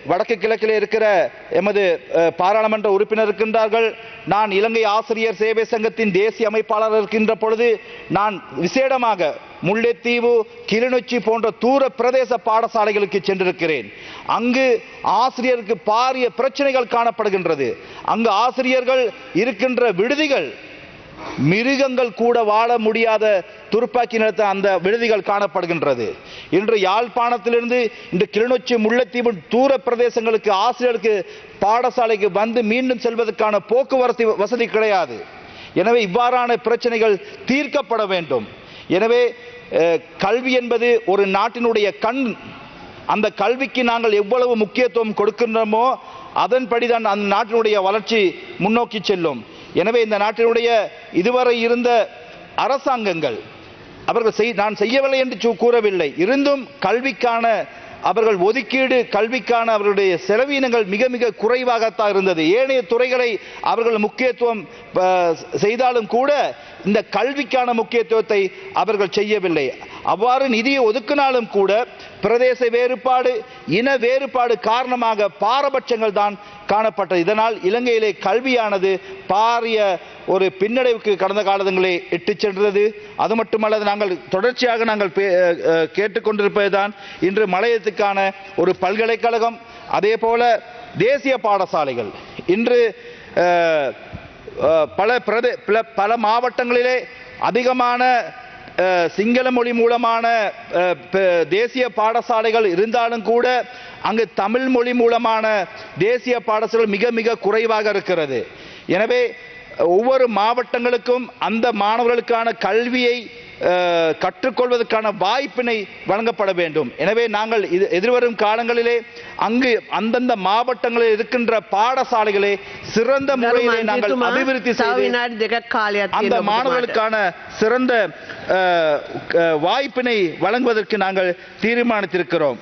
வடக்கு கிழக்கில் இருக்கிற எமது பாராளுமன்ற உறுப்பினர் இருக்கின்றார்கள். நான் இலங்கை ஆசிரியர் சேவை சங்கத்தின் தேசிய அமைப்பாளர் இருக்கின்ற பொழுது நான் விசேடமாக முல்லைத்தீவு, கிளிநொச்சி போன்ற தூர பிரதேச பாடசாலைகளுக்கு சென்றிருக்கிறேன். அங்கு ஆசிரியருக்கு பாரிய பிரச்சனைகள் காணப்படுகின்றது. அங்கு ஆசிரியர்கள் இருக்கின்ற விடுதிகள் மிருகங்கள் கூட வாழ முடியாத துருப்பாக்கி நிறுத்த அந்த விடுதிகள் காணப்படுகின்றது. இன்று யாழ்ப்பாணத்திலிருந்து இந்த கிளிநொச்சி, முல்லைத்தீவு தூர பிரதேசங்களுக்கு ஆசிரியருக்கு பாடசாலைக்கு வந்து மீண்டும் செல்வதற்கான போக்குவரத்து வசதி கிடையாது. எனவே இவ்வாறான பிரச்சனைகள் தீர்க்கப்பட வேண்டும். எனவே கல்வி என்பது ஒரு நாட்டினுடைய கண். அந்த கல்விக்கு நாங்கள் எவ்வளவு முக்கியத்துவம் கொடுக்கின்றோமோ அதன்படிதான் அந்த நாட்டினுடைய வளர்ச்சி முன்னோக்கி செல்லும். எனவே இந்த நாட்டினுடைய இதுவரை இருந்த அரசாங்கங்கள் அவர்கள் நான் செய்யவில்லை என்று கூறவில்லை, இருந்தும் கல்விக்கான அவர்கள் ஒதுக்கீடு, கல்விக்கான அவர்களுடைய செலவீனங்கள் மிக மிக குறைவாகத்தான் இருந்தது. ஏனைய துறைகளை அவர்கள் முக்கியத்துவம் செய்தாலும் கூட இந்த கல்விக்கான முக்கியத்துவத்தை அவர்கள் செய்யவில்லை. அவ்வாறு நிதியை ஒதுக்கினாலும் கூட பிரதேச வேறுபாடு, இன வேறுபாடு காரணமாக பாரபட்சங்கள் தான் காணப்பட்டது. இதனால் இலங்கையிலே கல்வியானது பாரிய ஒரு பின்னடைவுக்கு கடந்த காலங்களிலே இட்டு சென்றது. அது மட்டுமல்ல, நாங்கள் தொடர்ச்சியாக கேட்டுக்கொண்டிருப்பதுதான் இன்று மலையத்துக்கான ஒரு பல்கலைக்கழகம், அதே போல தேசிய பாடசாலைகள். இன்று பல மாவட்டங்களிலே அதிகமான சிங்கள மொழி மூலமான தேசிய பாடசாலைகள் இருந்தாலும் கூட அங்கு தமிழ் மொழி மூலமான தேசிய பாடசாலைகள் மிக மிக குறைவாக இருக்கிறது. எனவே ஒவ்வொரு மாவட்டங்களுக்கும் அந்த மாணவர்களுக்கான கல்வியை கற்றுக்கொள்வதற்கான வாய்ப்பினை வழங்கப்பட வேண்டும். எனவே நாங்கள் எதிர்வரும் காலங்களிலே அங்கு அந்தந்த மாவட்டங்களில் இருக்கின்ற பாடசாலைகளை சிறந்த முறையிலே நாங்கள் அபிவிருத்தி செய்து அந்த மாணவர்களுக்கான சிறந்த வாய்ப்பினை வழங்குவதற்கு நாங்கள் தீர்மானித்திருக்கிறோம்.